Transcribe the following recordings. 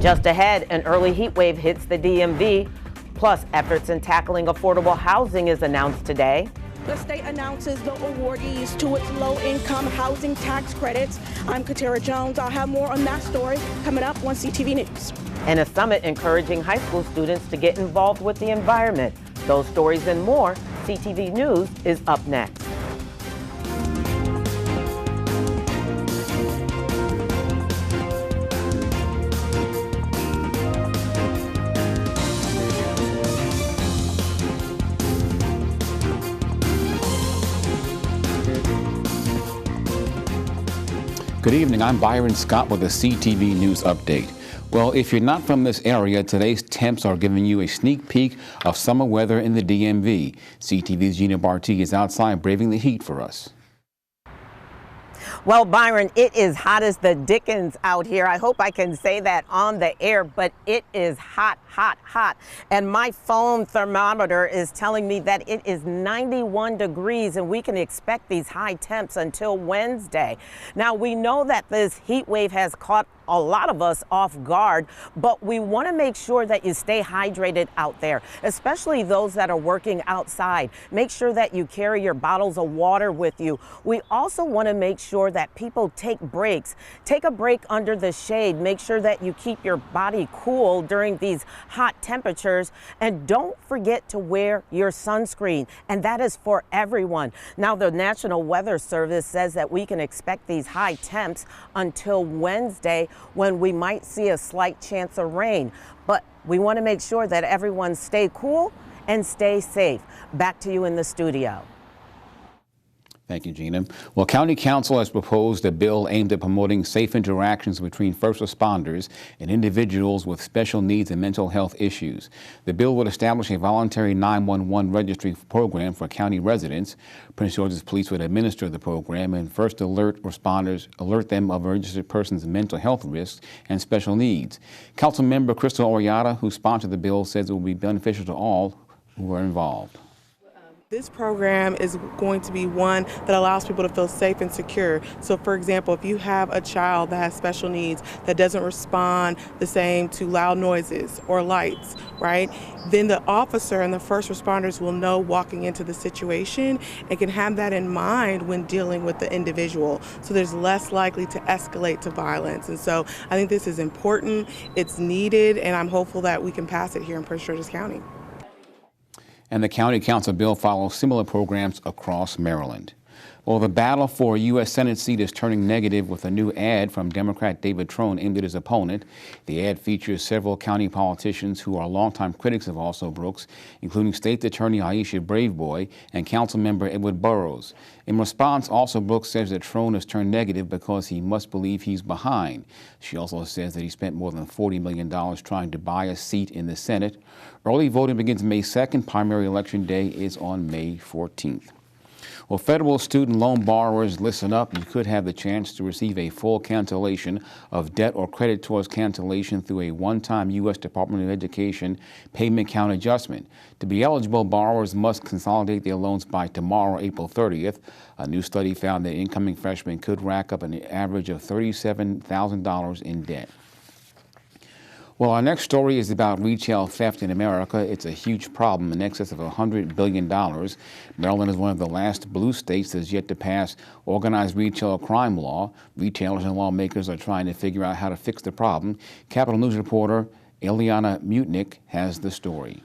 Just ahead, an early heat wave hits the DMV. Plus, efforts in tackling affordable housing is announced today. The state announces the awardees to its low-income housing tax credits. I'm Katara Jones. I'll have more on that story coming up on CTV News. And a summit encouraging high school students to get involved with the environment. Those stories and more. CTV News is up next. Good evening, I'm Byron Scott with a CTV News update. Well, if you're not from this area, today's temps are giving you a sneak peek of summer weather in the DMV. CTV's Gina Barty is outside braving the heat for us. Well, Byron, it is hot as the dickens out here. I hope I can say that on the air, but it is hot, hot, hot. And my phone thermometer is telling me that it is 91 degrees and we can expect these high temps until Wednesday. Now, we know that this heat wave has caught a lot of us off guard, but we want to make sure that you stay hydrated out there, especially those that are working outside. Make sure that you carry your bottles of water with you. We also want to make sure that people take breaks. Take a break under the shade. Make sure that you keep your body cool during these hot temperatures, and don't forget to wear your sunscreen, and that is for everyone. Now, the National Weather Service says that we can expect these high temps until Wednesday, when we might see a slight chance of rain. But we want to make sure that everyone stay cool and stay safe. Back to you in the studio. Thank you, Gina. Well, County Council has proposed a bill aimed at promoting safe interactions between first responders and individuals with special needs and mental health issues. The bill would establish a voluntary 911 registry program for county residents. Prince George's Police would administer the program and first alert responders, alert them of a registered person's mental health risks and special needs. Councilmember Crystal Oriata, who sponsored the bill, says it will be beneficial to all who are involved. This program is going to be one that allows people to feel safe and secure. So, for example, if you have a child that has special needs that doesn't respond the same to loud noises or lights, right, then the officer and the first responders will know walking into the situation and can have that in mind when dealing with the individual. So there's less likely to escalate to violence. And so I think this is important, it's needed, and I'm hopeful that we can pass it here in Prince George's County. And the County Council bill follows similar programs across Maryland. Well, the battle for a U.S. Senate seat is turning negative with a new ad from Democrat David Trone aimed at his opponent. The ad features several county politicians who are longtime critics of Also Brooks, including State Attorney Aisha Braveboy and Councilmember Edward Burrows. In response, Also Brooks says that Trone has turned negative because he must believe he's behind. She also says that he spent more than $40 million trying to buy a seat in the Senate. Early voting begins May 2nd. Primary election day is on May 14th. Well, federal student loan borrowers, listen up. You could have the chance to receive a full cancellation of debt or credit towards cancellation through a one-time U.S. Department of Education payment count adjustment. To be eligible, borrowers must consolidate their loans by tomorrow, April 30th. A new study found that incoming freshmen could rack up an average of $37,000 in debt. Well, our next story is about retail theft in America. It's a huge problem, in excess of $100 billion. Maryland is one of the last blue states that's yet to pass organized retail crime law. Retailers and lawmakers are trying to figure out how to fix the problem. Capitol News reporter Eliana Mutnick has the story.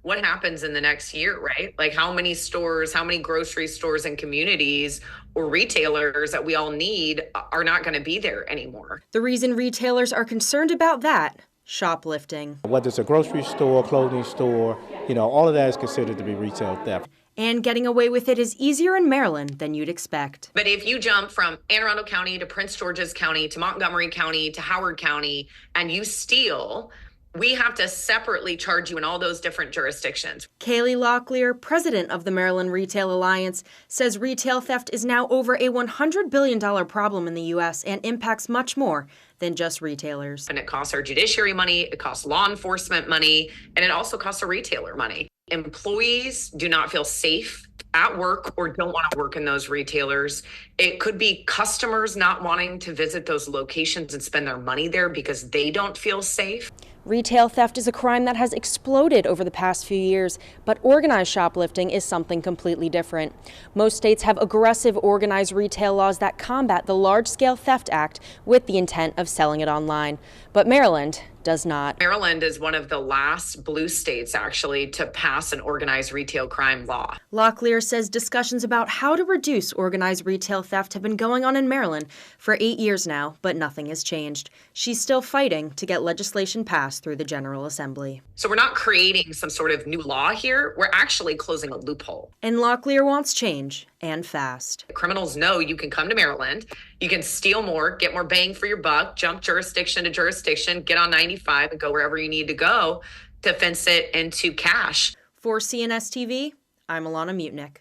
What happens in the next year, right? Like how many stores, how many grocery stores and communities or retailers that we all need are not going to be there anymore? The reason retailers are concerned about that, shoplifting. Whether it's a grocery store, clothing store, all of that is considered to be retail theft. And getting away with it is easier in Maryland than you'd expect. But if you jump from Anne Arundel County to Prince George's County to Montgomery County to Howard County and you steal, we have to separately charge you in all those different jurisdictions. Kaylee Locklear, president of the Maryland Retail Alliance, says retail theft is now over a $100 billion problem in the U.S. and impacts much more than just retailers. And it costs our judiciary money, it costs law enforcement money, and it also costs a retailer money. Employees do not feel safe at work or don't want to work in those retailers. It could be customers not wanting to visit those locations and spend their money there because they don't feel safe. Retail theft is a crime that has exploded over the past few years, but organized shoplifting is something completely different. Most states have aggressive organized retail laws that combat the large-scale theft act with the intent of selling it online. But Maryland does not. Maryland is one of the last blue states, actually, to pass an organized retail crime law. Locklear says discussions about how to reduce organized retail theft have been going on in Maryland for 8 years now, but nothing has changed. She's still fighting to get legislation passed through the General Assembly. So we're not creating some sort of new law here. We're actually closing a loophole. And Locklear wants change, and fast. Criminals know you can come to Maryland, you can steal more, get more bang for your buck, jump jurisdiction to jurisdiction, get on 95 and go wherever you need to go to fence it into cash. For CNS TV, I'm Alana Mutnick.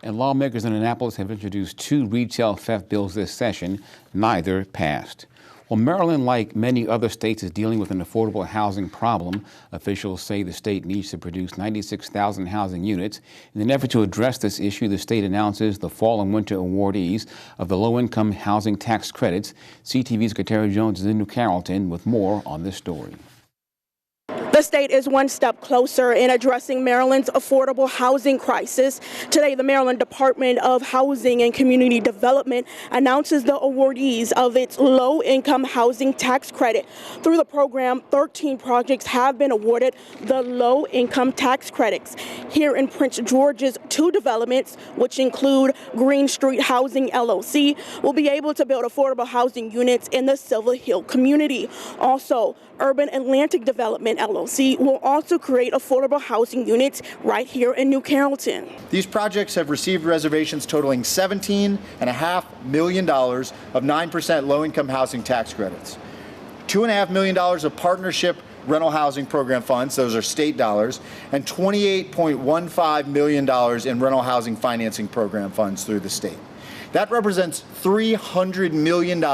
And lawmakers in Annapolis have introduced 2 retail theft bills this session. Neither passed. Well, Maryland, like many other states, is dealing with an affordable housing problem. Officials say the state needs to produce 96,000 housing units. In an effort to address this issue, the state announces the fall and winter awardees of the low-income housing tax credits. CTV's Katara Jones is in New Carrollton with more on this story. The state is one step closer in addressing Maryland's affordable housing crisis. Today, the Maryland Department of Housing and Community Development announces the awardees of its low-income housing tax credit. Through the program, 13 projects have been awarded the low-income tax credits. Here in Prince George's, 2 developments, which include Green Street Housing LLC, will be able to build affordable housing units in the Silver Hill community. Also, Urban Atlantic Development LLC will also create affordable housing units right here in New Carrollton. These projects have received reservations totaling $17.5 million of 9% low-income housing tax credits, $2.5 million of partnership rental housing program funds, those are state dollars, and $28.15 million in rental housing financing program funds through the state. That represents $300 million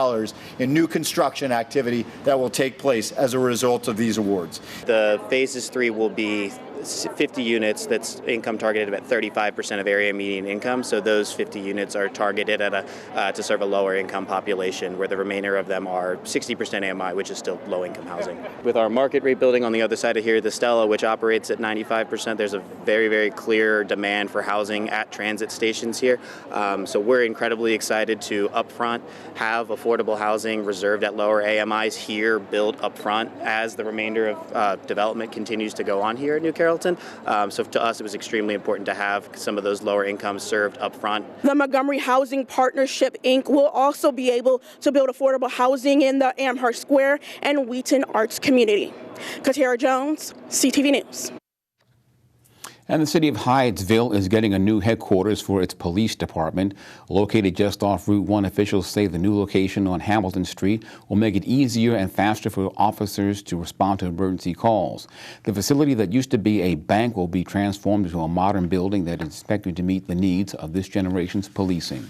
in new construction activity that will take place as a result of these awards. The phases 3 will be 50 units that's income targeted at 35% of area median income. So those 50 units are targeted at to serve a lower income population, where the remainder of them are 60% AMI, which is still low income housing. With our market rate building on the other side of here, the Stella, which operates at 95%, there's a very, very clear demand for housing at transit stations here. So we're incredibly excited to upfront have affordable housing reserved at lower AMIs here, built upfront as the remainder of development continues to go on here at New Carrollton. So to us, it was extremely important to have some of those lower incomes served up front. The Montgomery Housing Partnership, Inc. will also be able to build affordable housing in the Amherst Square and Wheaton Arts community. Katara Jones, CTV News. And the city of Hyattsville is getting a new headquarters for its police department. Located just off Route 1, officials say the new location on Hamilton Street will make it easier and faster for officers to respond to emergency calls. The facility that used to be a bank will be transformed into a modern building that is expected to meet the needs of this generation's policing.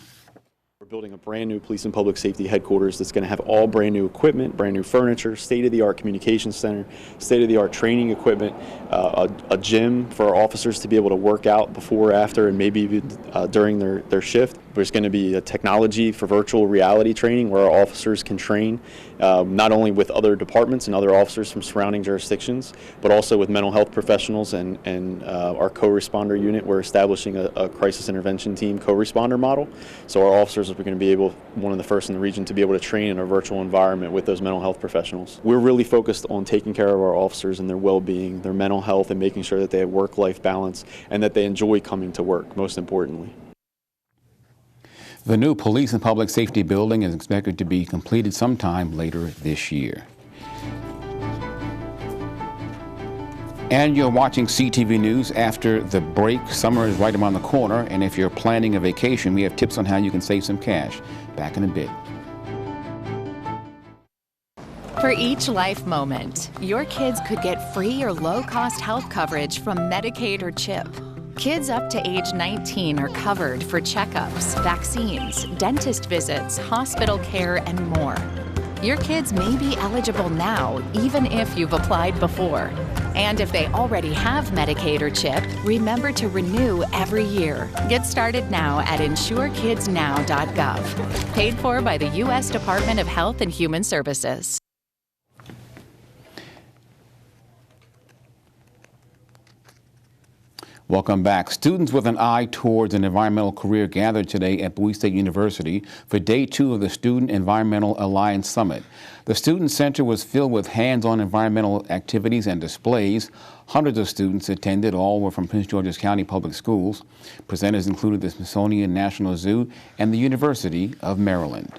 We're building a brand new police and public safety headquarters that's going to have all brand new equipment, brand new furniture, state-of-the-art communications center, state-of-the-art training equipment, a gym for our officers to be able to work out before, after, and maybe even during their shift. There's going to be a technology for virtual reality training where our officers can train not only with other departments and other officers from surrounding jurisdictions, but also with mental health professionals and our co-responder unit. We're establishing a crisis intervention team co-responder model. So our officers are going to be able, one of the first in the region, to be able to train in a virtual environment with those mental health professionals. We're really focused on taking care of our officers and their well-being, their mental health, and making sure that they have work-life balance and that they enjoy coming to work, most importantly. The new police and public safety building is expected to be completed sometime later this year. And you're watching CTV News. After the break, summer is right around the corner, and if you're planning a vacation, we have tips on how you can save some cash. Back in a bit. For each life moment, your kids could get free or low-cost health coverage from Medicaid or CHIP. Kids up to age 19 are covered for checkups, vaccines, dentist visits, hospital care, and more. Your kids may be eligible now, even if you've applied before. And if they already have Medicaid or CHIP, remember to renew every year. Get started now at insurekidsnow.gov. Paid for by the U.S. Department of Health and Human Services. Welcome back. Students with an eye towards an environmental career gathered today at Bowie State University for day 2 of the Student Environmental Alliance Summit. The Student Center was filled with hands-on environmental activities and displays. Hundreds of students attended. All were from Prince George's County Public Schools. Presenters included the Smithsonian National Zoo and the University of Maryland.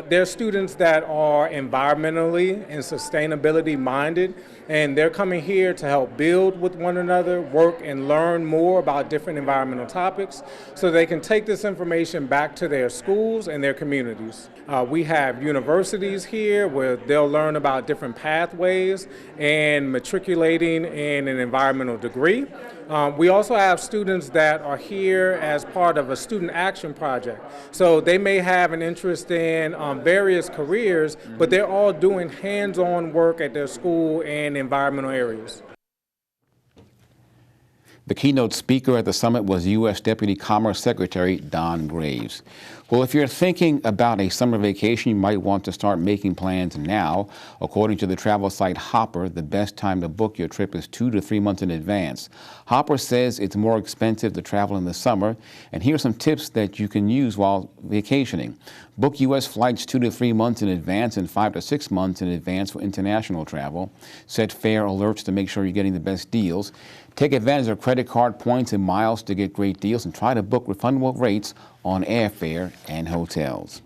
They're students that are environmentally and sustainability minded, and they're coming here to help build with one another, work and learn more about different environmental topics so they can take this information back to their schools and their communities. We have universities here where they'll learn about different pathways and matriculating in an environmental degree. We also have students that are here as part of a student action project. So they may have an interest in various careers, but they're all doing hands-on work at their school and environmental areas. The keynote speaker at the summit was U.S. Deputy Commerce Secretary Don Graves. Well, if you're thinking about a summer vacation, you might want to start making plans now. According to the travel site Hopper, the best time to book your trip is 2 to 3 months in advance. Hopper says it's more expensive to travel in the summer, and here are some tips that you can use while vacationing. Book U.S. flights 2 to 3 months in advance and 5 to 6 months in advance for international travel. Set fare alerts to make sure you're getting the best deals. Take advantage of credit card points and miles to get great deals, and try to book refundable rates on airfare and hotels.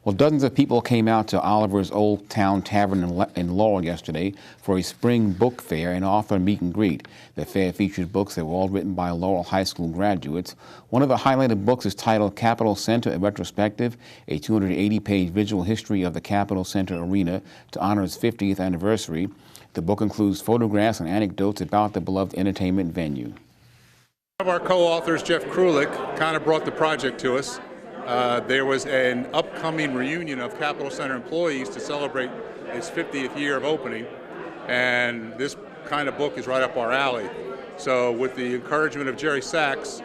Well, dozens of people came out to Oliver's Old Town Tavern in Laurel yesterday for a spring book fair and author meet and greet. The fair featured books that were all written by Laurel High School graduates. One of the highlighted books is titled Capitol Center, a Retrospective, a 280-page visual history of the Capitol Center Arena to honor its 50th anniversary. The book includes photographs and anecdotes about the beloved entertainment venue. One of our co-authors, Jeff Krulik, kind of brought the project to us. There was an upcoming reunion of Capitol Center employees to celebrate its 50th year of opening, and this kind of book is right up our alley. So with the encouragement of Jerry Sachs,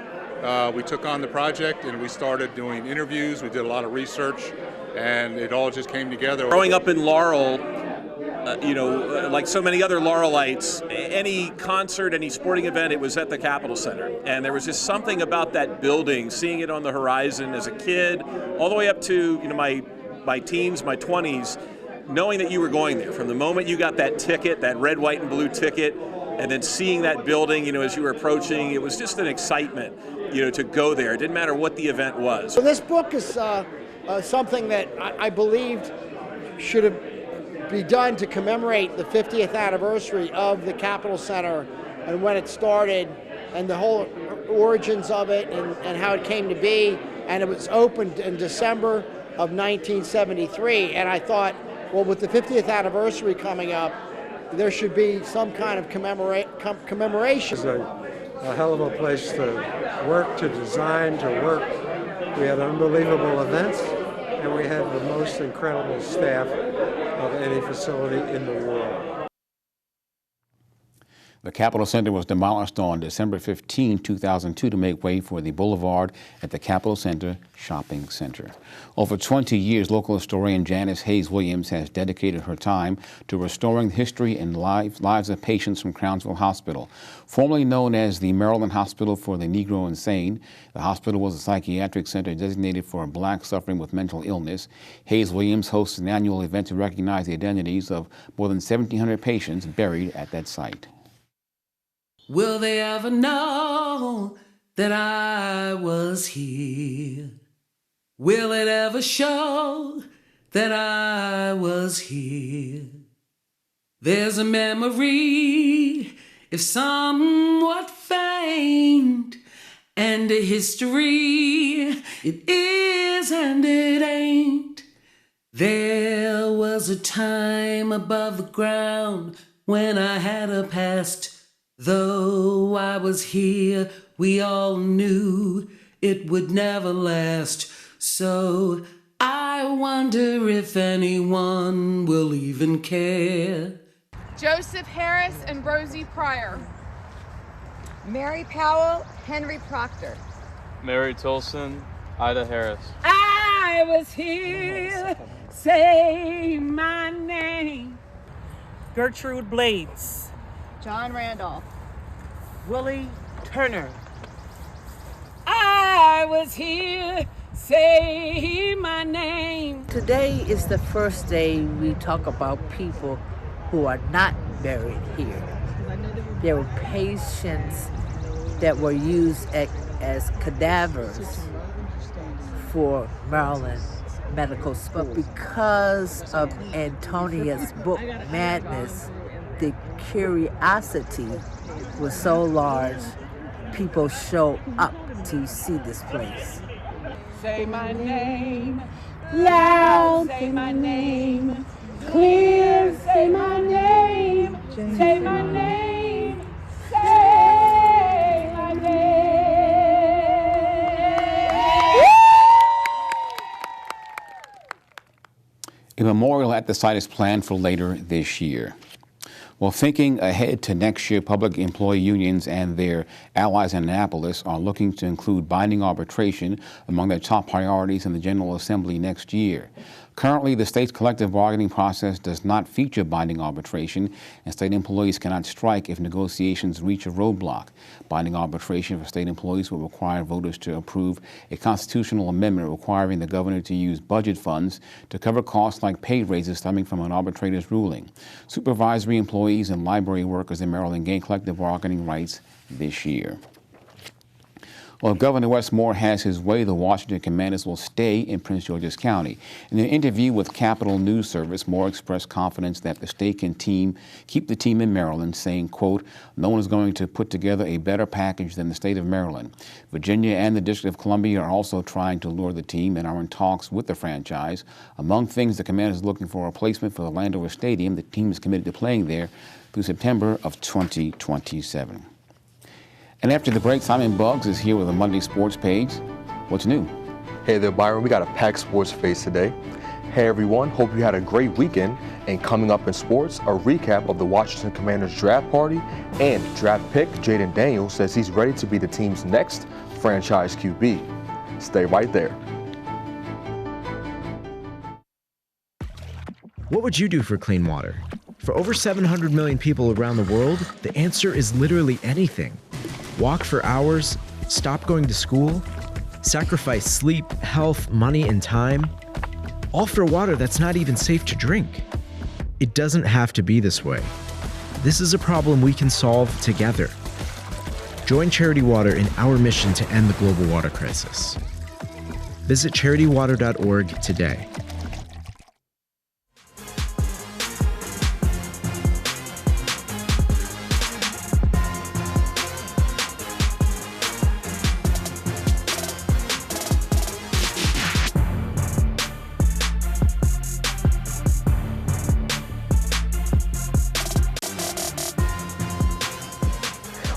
we took on the project and we started doing interviews. We did a lot of research, and it all just came together. Growing up in Laurel, like so many other Laurelites, any concert, any sporting event, it was at the Capitol Center. And there was just something about that building, seeing it on the horizon as a kid, all the way up to my teens, my 20s, knowing that you were going there. From the moment you got that ticket, that red, white, and blue ticket, and then seeing that building, as you were approaching, it was just an excitement, to go there. It didn't matter what the event was. So this book is something that I believed should have be done to commemorate the 50th anniversary of the Capitol Center and when it started and the whole origins of it and how it came to be. And it was opened in December of 1973. And I thought, well, with the 50th anniversary coming up, there should be some kind of commemoration. It's a hell of a place to work, to design, to work. We had unbelievable events, and we had the most incredible staff of any facility in the world. The Capitol Center was demolished on December 15, 2002 to make way for the boulevard at the Capitol Center Shopping Center. Over 20 years, local historian Janice Hayes Williams has dedicated her time to restoring the history and lives of patients from Crownsville Hospital. Formerly known as the Maryland Hospital for the Negro Insane, the hospital was a psychiatric center designated for blacks suffering with mental illness. Hayes Williams hosts an annual event to recognize the identities of more than 1,700 patients buried at that site. Will they ever know that I was here? Will it ever show that I was here? There's a memory, if somewhat faint, and a history, it is and it ain't. There was a time above the ground when I had a past. Though I was here, we all knew it would never last. So I wonder if anyone will even care. Joseph Harris and Rosie Pryor. Mary Powell, Henry Proctor. Mary Tolson, Ida Harris. I was here, say my name. Gertrude Blades. John Randolph. Willie Turner. I was here, say my name. Today is the first day we talk about people who are not buried here. There were patients that were used as cadavers for Maryland medical school. But because of Antonia's book, Madness, the curiosity was so large, people show up to see this place. Say my name, loud, say my name, clear, say my name, say my name, say my name. A memorial at the site is planned for later this year. Well, thinking ahead to next year, public employee unions and their allies in Annapolis are looking to include binding arbitration among their top priorities in the General Assembly next year. Currently, the state's collective bargaining process does not feature binding arbitration, and state employees cannot strike if negotiations reach a roadblock. Binding arbitration for state employees will require voters to approve a constitutional amendment requiring the governor to use budget funds to cover costs like pay raises stemming from an arbitrator's ruling. Supervisory employees and library workers in Maryland gain collective bargaining rights this year. Well, if Governor Wes Moore has his way, the Washington Commanders will stay in Prince George's County. In an interview with Capital News Service, Moore expressed confidence that the state can keep the team in Maryland, saying, quote, "No one is going to put together a better package than the state of Maryland. Virginia and the District of Columbia are also trying to lure the team and are in talks with the franchise. Among things, the Commanders is looking for a replacement for the Landover Stadium. The team is committed to playing there through September of 2027. And after the break, Simon Buggs is here with a Monday Sports page. What's new? Hey there, Byron. We got a packed sports phase today. Hey everyone, hope you had a great weekend. And coming up in sports, a recap of the Washington Commanders draft party and draft pick Jaden Daniels says he's ready to be the team's next franchise QB. Stay right there. What would you do for clean water? For over 700 million people around the world, the answer is literally anything. Walk for hours, stop going to school, sacrifice sleep, health, money, and time, all for water that's not even safe to drink. It doesn't have to be this way. This is a problem we can solve together. Join Charity Water in our mission to end the global water crisis. Visit charitywater.org today.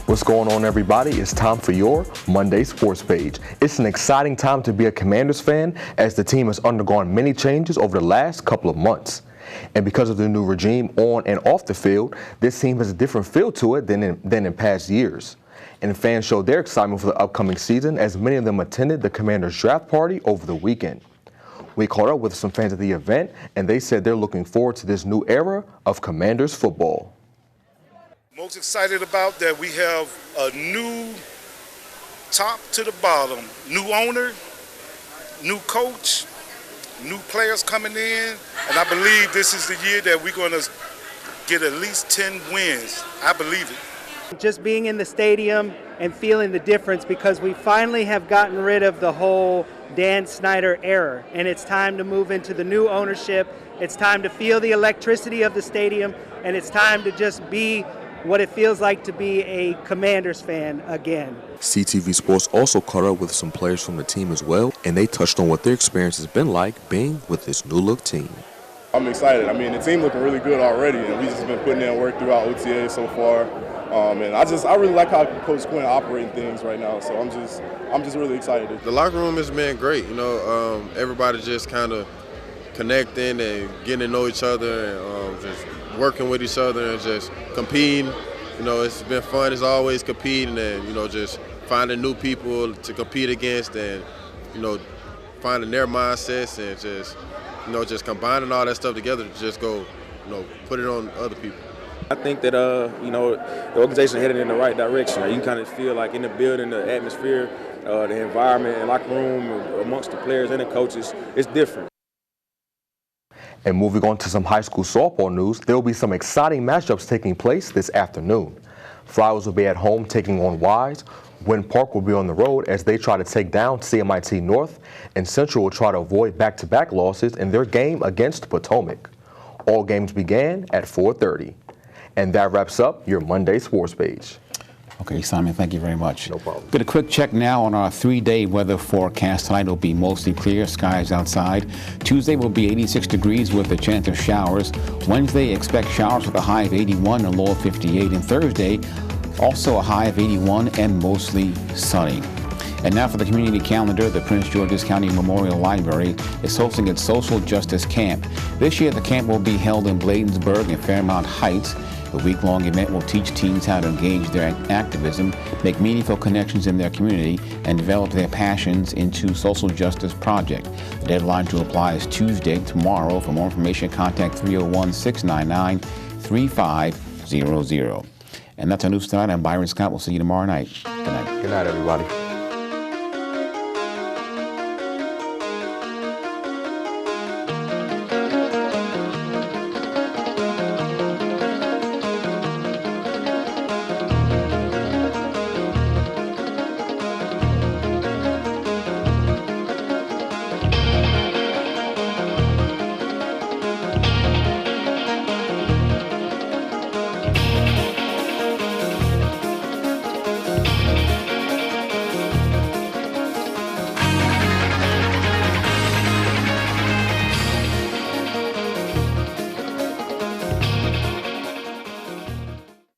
What's going on, everybody? It's time for your Monday Sports page. It's an exciting time to be a Commanders fan as the team has undergone many changes over the last couple of months. And because of the new regime on and off the field, this team has a different feel to it than in past years. And fans showed their excitement for the upcoming season as many of them attended the Commanders draft party over the weekend. We caught up with some fans at the event, and they said they're looking forward to this new era of Commanders football. Most excited about that we have a new top to the bottom, new owner, new coach, new players coming in, and I believe this is the year that we're going to get at least 10 wins. I believe it. Just being in the stadium and feeling the difference because we finally have gotten rid of the whole Dan Snyder era, and it's time to move into the new ownership. It's time to feel the electricity of the stadium, and it's time to just be what it feels like to be a Commanders fan again. CTV Sports also caught up with some players from the team as well, and they touched on what their experience has been like being with this new-look team. I'm excited. I mean, the team looking really good already, and we've just been putting in work throughout OTA so far. And I really like how Coach Quinn operating things right now. So I'm just really excited. The locker room has been great. You know, everybody just kind of connecting and getting to know each other and just working with each other and just competing. You know, it's been fun as always competing and, you know, just finding new people to compete against and, you know, finding their mindsets and just, you know, just combining all that stuff together to just go, you know, put it on other people. I think that, you know, the organization headed in the right direction. You can kind of feel like in the building, the atmosphere, the environment, and locker room amongst the players and the coaches, it's different. And moving on to some high school softball news, there will be some exciting matchups taking place this afternoon. Flowers will be at home taking on Wise. Wynn Park will be on the road as they try to take down CMIT North, and Central will try to avoid back-to-back losses in their game against Potomac. All games began at 4:30. And that wraps up your Monday sports page. Okay, Simon, thank you very much. No problem. Get a quick check now on our 3-day weather forecast. Tonight will be mostly clear, skies outside. Tuesday will be 86 degrees with a chance of showers. Wednesday, expect showers with a high of 81 and a low of 58. And Thursday, also a high of 81 and mostly sunny. And now for the community calendar, the Prince George's County Memorial Library is hosting its Social Justice Camp. This year, the camp will be held in Bladensburg and Fairmount Heights. The week-long event will teach teens how to engage their activism, make meaningful connections in their community, and develop their passions into social justice project. The deadline to apply is Tuesday, tomorrow. For more information, contact 301-699-3500. And that's our news tonight. I'm Byron Scott. We'll see you tomorrow night. Good night. Good night, everybody.